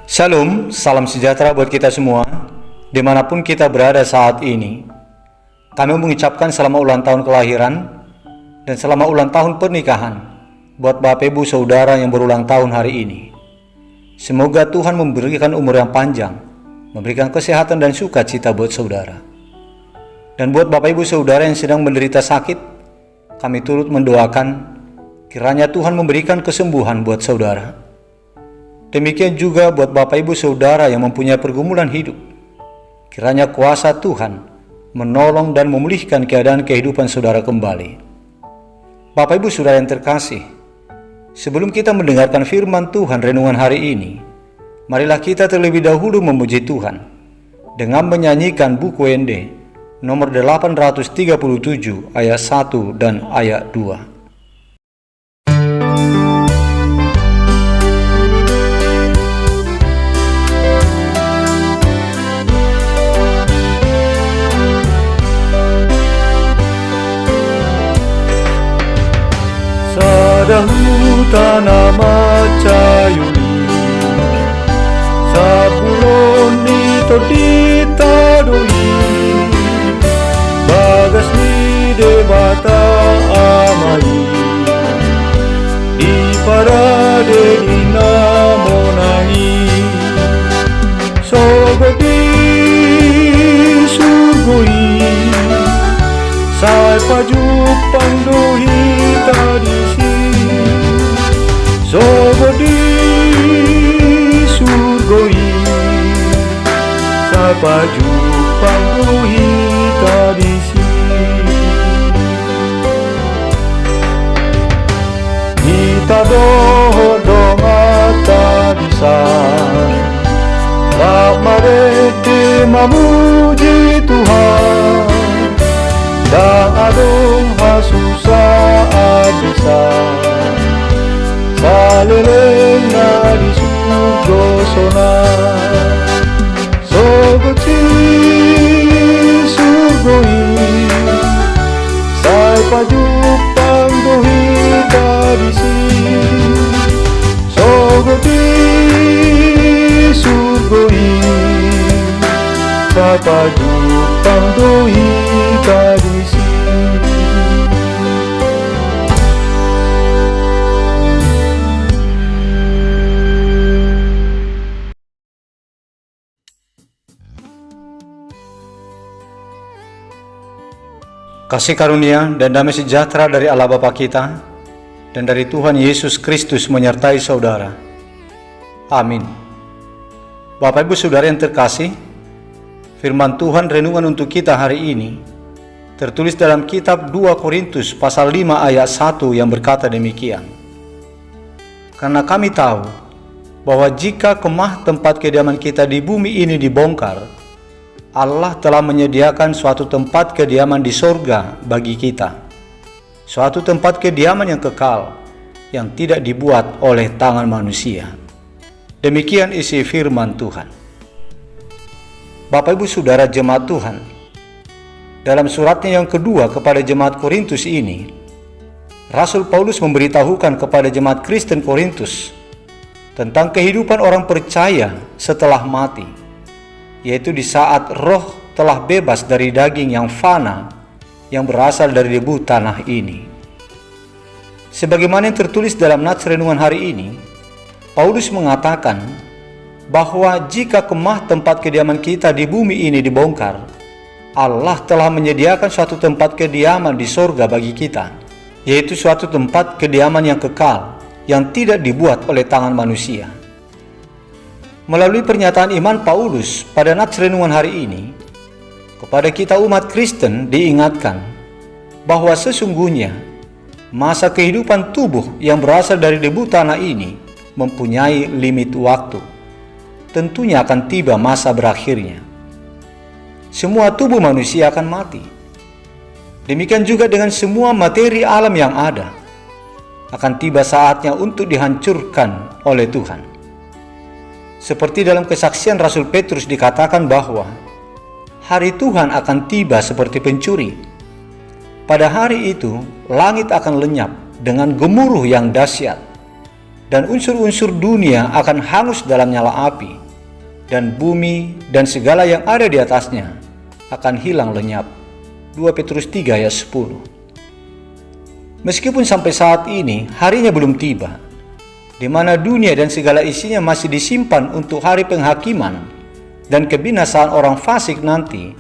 Shalom, salam sejahtera buat kita semua, dimanapun kita berada saat ini. Kami mengucapkan selamat ulang tahun kelahiran dan selamat ulang tahun pernikahan buat Bapak Ibu Saudara yang berulang tahun hari ini. Semoga Tuhan memberikan umur yang panjang, memberikan kesehatan dan sukacita buat saudara. Dan buat Bapak Ibu Saudara yang sedang menderita sakit, kami turut mendoakan kiranya Tuhan memberikan kesembuhan buat saudara. Demikian juga buat Bapak Ibu Saudara yang mempunyai pergumulan hidup. Kiranya kuasa Tuhan menolong dan memulihkan keadaan kehidupan saudara kembali. Bapak Ibu Saudara yang terkasih, sebelum kita mendengarkan firman Tuhan renungan hari ini, marilah kita terlebih dahulu memuji Tuhan dengan menyanyikan buku ND nomor 837 ayat 1 dan ayat 2. Sadahu tanah macayuni Sabulon nito ditadoi Bagas ni debata amai Di parade di namonai Sogodi surgoi Sai pajupang dohi tadisi Sogodi surgoi Sai pajupang dohi tadisi Kita dohodong atadisan Lamarete mamuji Tuhan Dan adong hasusa adisa Saleleng na disugo sona Sogoci surgoi Sai pajupang dohi tadisi Sogoti surgoi Sai pajupang dohi tadisi Kasih karunia dan damai sejahtera dari Allah Bapa kita dan dari Tuhan Yesus Kristus menyertai saudara. Amin. Bapak Ibu Saudara yang terkasih, firman Tuhan renungan untuk kita hari ini tertulis dalam kitab 2 Korintus pasal 5 ayat 1 yang berkata demikian. Karena kami tahu bahwa jika kemah tempat kediaman kita di bumi ini dibongkar, Allah telah menyediakan suatu tempat kediaman di sorga bagi kita. Suatu tempat kediaman yang kekal, yang tidak dibuat oleh tangan manusia. Demikian isi firman Tuhan. Bapak Ibu Saudara jemaat Tuhan, dalam suratnya yang kedua kepada jemaat Korintus ini, Rasul Paulus memberitahukan kepada jemaat Kristen Korintus tentang kehidupan orang percaya setelah mati, yaitu di saat roh telah bebas dari daging yang fana yang berasal dari debu tanah ini. Sebagaimana yang tertulis dalam nats renungan hari ini, Paulus mengatakan bahwa jika kemah tempat kediaman kita di bumi ini dibongkar, Allah telah menyediakan suatu tempat kediaman di sorga bagi kita, yaitu suatu tempat kediaman yang kekal, yang tidak dibuat oleh tangan manusia. Melalui pernyataan iman Paulus pada nats renungan hari ini, kepada kita umat Kristen diingatkan bahwa sesungguhnya masa kehidupan tubuh yang berasal dari debu tanah ini mempunyai limit waktu. Tentunya akan tiba masa berakhirnya. Semua tubuh manusia akan mati. Demikian juga dengan semua materi alam yang ada. Akan tiba saatnya untuk dihancurkan oleh Tuhan. Seperti dalam kesaksian Rasul Petrus dikatakan bahwa hari Tuhan akan tiba seperti pencuri. Pada hari itu, langit akan lenyap dengan gemuruh yang dahsyat, dan unsur-unsur dunia akan hangus dalam nyala api, dan bumi dan segala yang ada di atasnya akan hilang lenyap. 2 Petrus 3 ayat 10. Meskipun sampai saat ini harinya belum tiba, di mana dunia dan segala isinya masih disimpan untuk hari penghakiman dan kebinasaan orang fasik nanti,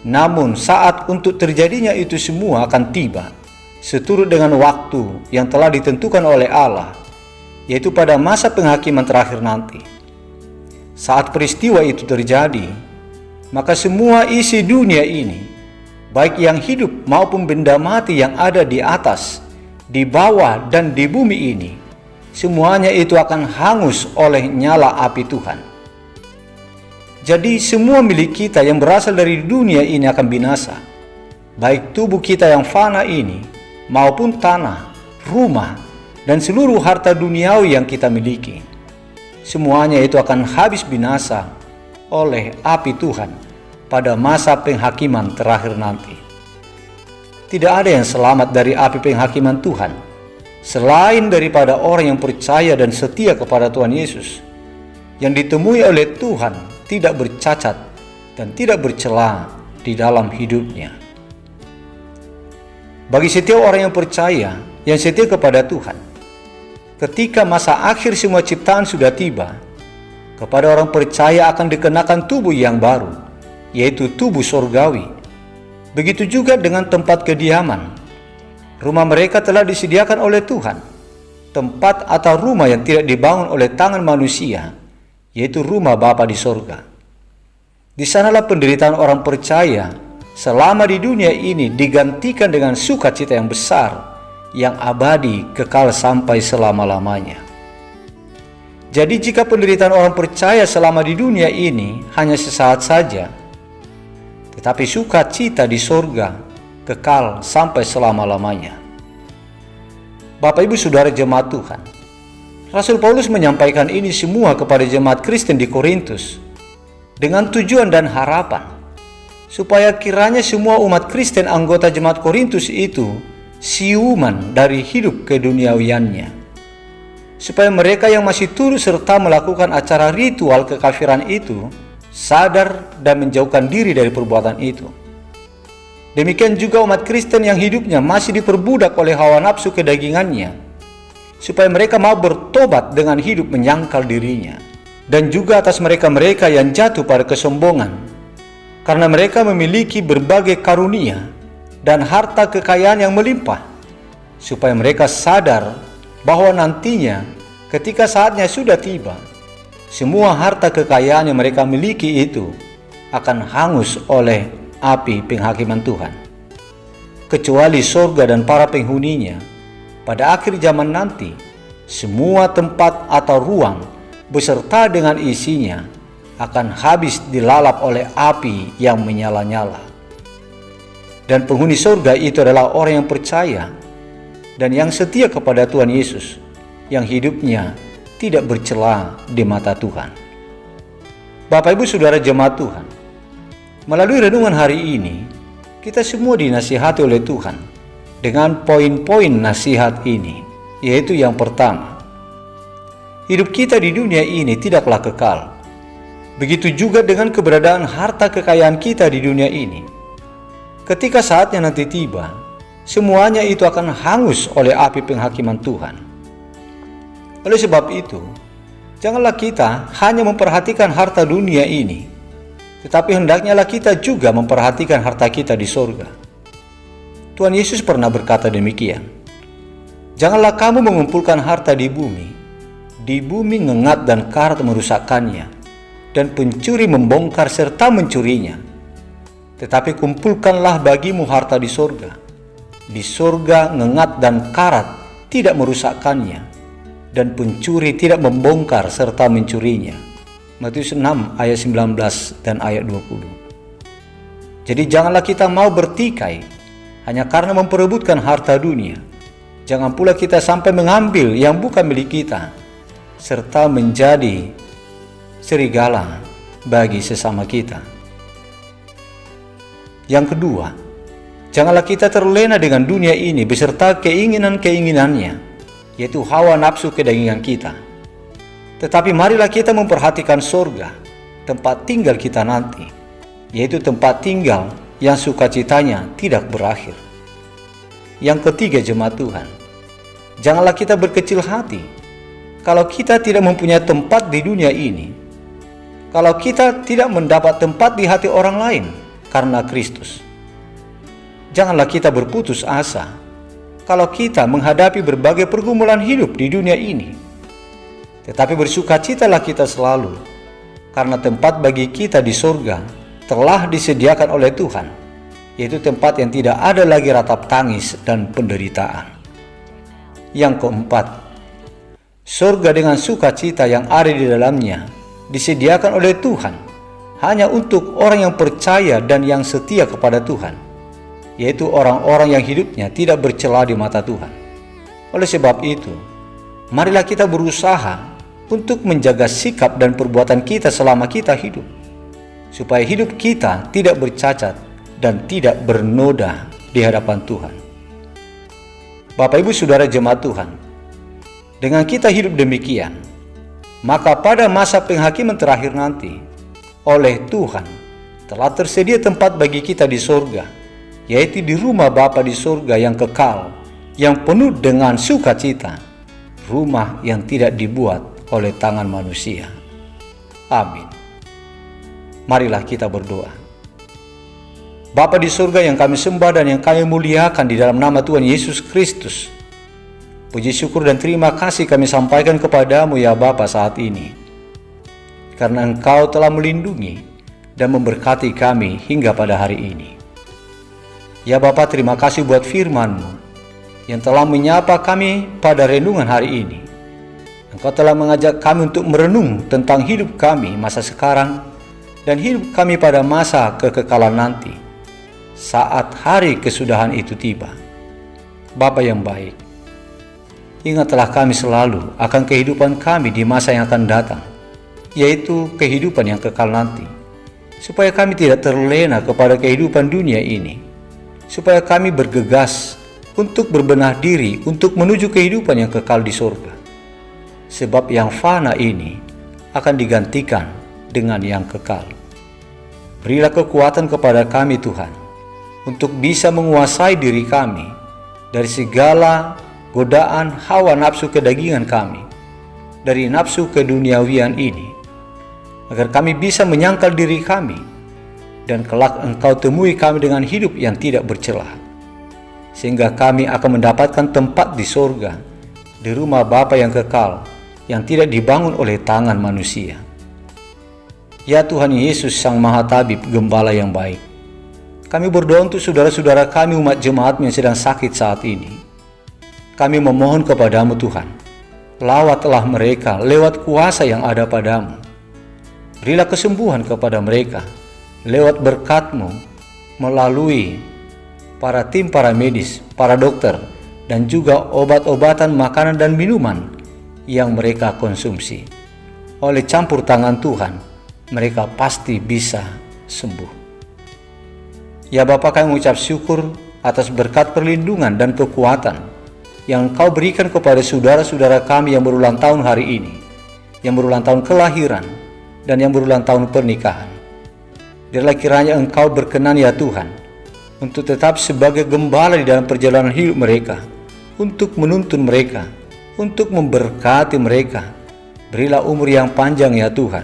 namun saat untuk terjadinya itu semua akan tiba, seturut dengan waktu yang telah ditentukan oleh Allah, yaitu pada masa penghakiman terakhir nanti. Saat peristiwa itu terjadi, maka semua isi dunia ini, baik yang hidup maupun benda mati yang ada di atas, di bawah, dan di bumi ini, semuanya itu akan hangus oleh nyala api Tuhan. Jadi semua milik kita yang berasal dari dunia ini akan binasa, baik tubuh kita yang fana ini, maupun tanah, rumah, dan seluruh harta duniawi yang kita miliki. Semuanya itu akan habis binasa oleh api Tuhan pada masa penghakiman terakhir nanti. Tidak ada yang selamat dari api penghakiman Tuhan selain daripada orang yang percaya dan setia kepada Tuhan Yesus, yang ditemui oleh Tuhan tidak bercacat dan tidak bercela di dalam hidupnya. Bagi setiap orang yang percaya, yang setia kepada Tuhan, ketika masa akhir semua ciptaan sudah tiba, kepada orang percaya akan dikenakan tubuh yang baru, yaitu tubuh surgawi. Begitu juga dengan tempat kediaman. Rumah mereka telah disediakan oleh Tuhan, tempat atau rumah yang tidak dibangun oleh tangan manusia, yaitu rumah Bapa di sorga. Di sanalah penderitaan orang percaya selama di dunia ini digantikan dengan sukacita yang besar, yang abadi kekal sampai selama-lamanya. Jadi jika penderitaan orang percaya selama di dunia ini hanya sesaat saja, tetapi sukacita di sorga kekal sampai selama-lamanya. Bapak Ibu Saudara jemaat Tuhan, Rasul Paulus menyampaikan ini semua kepada jemaat Kristen di Korintus dengan tujuan dan harapan supaya kiranya semua umat Kristen anggota jemaat Korintus itu siuman dari hidup keduniawiannya, supaya mereka yang masih turut serta melakukan acara ritual kekafiran itu sadar dan menjauhkan diri dari perbuatan itu. Demikian juga umat Kristen yang hidupnya masih diperbudak oleh hawa nafsu kedagingannya, supaya mereka mau bertobat dengan hidup menyangkal dirinya. Dan juga atas mereka-mereka yang jatuh pada kesombongan, karena mereka memiliki berbagai karunia dan harta kekayaan yang melimpah, supaya mereka sadar bahwa nantinya ketika saatnya sudah tiba, semua harta kekayaan yang mereka miliki itu akan hangus oleh api penghakiman Tuhan, kecuali surga dan para penghuninya. Pada akhir zaman nanti, semua tempat atau ruang beserta dengan isinya akan habis dilalap oleh api yang menyala-nyala. Dan penghuni surga itu adalah orang yang percaya dan yang setia kepada Tuhan Yesus, yang hidupnya tidak bercela di mata Tuhan. Bapak Ibu Saudara jemaat Tuhan, melalui renungan hari ini, kita semua dinasihati oleh Tuhan dengan poin-poin nasihat ini, yaitu yang pertama, hidup kita di dunia ini tidaklah kekal. Begitu juga dengan keberadaan harta kekayaan kita di dunia ini. Ketika saatnya nanti tiba, semuanya itu akan hangus oleh api penghakiman Tuhan. Oleh sebab itu, janganlah kita hanya memperhatikan harta dunia ini, tetapi hendaknyalah kita juga memperhatikan harta kita di sorga. Tuhan Yesus pernah berkata demikian, "Janganlah kamu mengumpulkan harta di bumi ngengat dan karat merusakkannya, dan pencuri membongkar serta mencurinya. Tetapi kumpulkanlah bagimu harta di sorga. Di sorga ngengat dan karat tidak merusakkannya, dan pencuri tidak membongkar serta mencurinya." Matius 6 ayat 19 dan ayat 20. Jadi janganlah kita mau bertikai hanya karena memperebutkan harta dunia. Jangan pula kita sampai mengambil yang bukan milik kita, serta menjadi serigala bagi sesama kita. Yang kedua, janganlah kita terlena dengan dunia ini beserta keinginan-keinginannya, yaitu hawa nafsu kedagingan kita. Tetapi marilah kita memperhatikan surga, tempat tinggal kita nanti, yaitu tempat tinggal yang sukacitanya tidak berakhir. Yang ketiga, jemaat Tuhan, janganlah kita berkecil hati kalau kita tidak mempunyai tempat di dunia ini, kalau kita tidak mendapat tempat di hati orang lain karena Kristus. Janganlah kita berputus asa kalau kita menghadapi berbagai pergumulan hidup di dunia ini. Tetapi bersukacitalah kita selalu, karena tempat bagi kita di surga telah disediakan oleh Tuhan, yaitu tempat yang tidak ada lagi ratap tangis dan penderitaan. Yang keempat, surga dengan sukacita yang ada di dalamnya disediakan oleh Tuhan hanya untuk orang yang percaya dan yang setia kepada Tuhan, yaitu orang-orang yang hidupnya tidak bercela di mata Tuhan. Oleh sebab itu, marilah kita berusaha untuk menjaga sikap dan perbuatan kita selama kita hidup, supaya hidup kita tidak bercacat dan tidak bernoda di hadapan Tuhan. Bapak, Ibu, Saudara jemaat Tuhan, dengan kita hidup demikian, maka pada masa penghakiman terakhir nanti, oleh Tuhan telah tersedia tempat bagi kita di surga, yaitu di rumah Bapa di surga yang kekal, yang penuh dengan sukacita, rumah yang tidak dibuat oleh tangan manusia. Amin. Marilah kita berdoa. Bapa di surga yang kami sembah dan yang kami muliakan di dalam nama Tuhan Yesus Kristus, puji syukur dan terima kasih kami sampaikan kepadamu ya Bapa saat ini, karena Engkau telah melindungi dan memberkati kami hingga pada hari ini. Ya Bapa, terima kasih buat firman-Mu yang telah menyapa kami pada renungan hari ini. Engkau telah mengajak kami untuk merenung tentang hidup kami masa sekarang dan hidup kami pada masa kekekalan nanti, saat hari kesudahan itu tiba. Bapa yang baik, ingatlah kami selalu akan kehidupan kami di masa yang akan datang, yaitu kehidupan yang kekal nanti, supaya kami tidak terlena kepada kehidupan dunia ini, supaya kami bergegas untuk berbenah diri untuk menuju kehidupan yang kekal di surga. Sebab yang fana ini akan digantikan dengan yang kekal. Berilah kekuatan kepada kami Tuhan, untuk bisa menguasai diri kami dari segala godaan hawa nafsu kedagingan kami, dari nafsu keduniawian ini, agar kami bisa menyangkal diri kami, dan kelak Engkau temui kami dengan hidup yang tidak bercela, sehingga kami akan mendapatkan tempat di surga, di rumah Bapa yang kekal, yang tidak dibangun oleh tangan manusia. Ya Tuhan Yesus Sang Maha Tabib, Gembala yang baik, kami berdoa untuk saudara-saudara kami umat jemaat-Mu yang sedang sakit saat ini. Kami memohon kepadamu Tuhan, lawatlah mereka lewat kuasa yang ada padamu. Berilah kesembuhan kepada mereka lewat berkat-Mu, melalui para tim para medis, para dokter, dan juga obat-obatan, makanan dan minuman yang mereka konsumsi. Oleh campur tangan Tuhan, mereka pasti bisa sembuh. Ya Bapa, kami mengucap syukur atas berkat perlindungan dan kekuatan yang Engkau berikan kepada saudara-saudara kami yang berulang tahun hari ini, yang berulang tahun kelahiran, dan yang berulang tahun pernikahan. Biarlah kiranya Engkau berkenan ya Tuhan, untuk tetap sebagai gembala di dalam perjalanan hidup mereka, untuk menuntun mereka, untuk memberkati mereka. Berilah umur yang panjang ya Tuhan,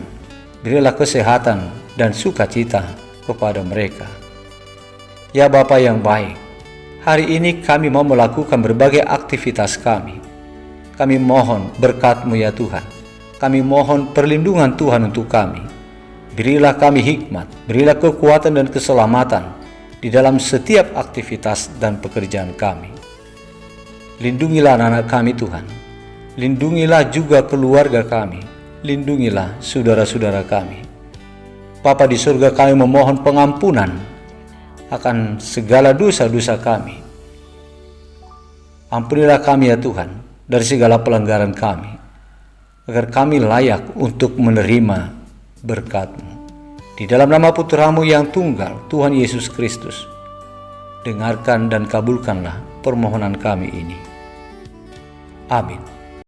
berilah kesehatan dan sukacita kepada mereka. Ya Bapa yang baik, hari ini kami mau melakukan berbagai aktivitas kami. Kami mohon berkat-Mu ya Tuhan, kami mohon perlindungan Tuhan untuk kami. Berilah kami hikmat, berilah kekuatan dan keselamatan di dalam setiap aktivitas dan pekerjaan kami. Lindungilah anak-anak kami Tuhan, lindungilah juga keluarga kami, lindungilah saudara-saudara kami. Bapa di surga, kami memohon pengampunan akan segala dosa-dosa kami. Ampunilah kami ya Tuhan dari segala pelanggaran kami, agar kami layak untuk menerima berkat-Mu. Di dalam nama Putra-Mu yang tunggal, Tuhan Yesus Kristus, dengarkan dan kabulkanlah permohonan kami ini. Amin.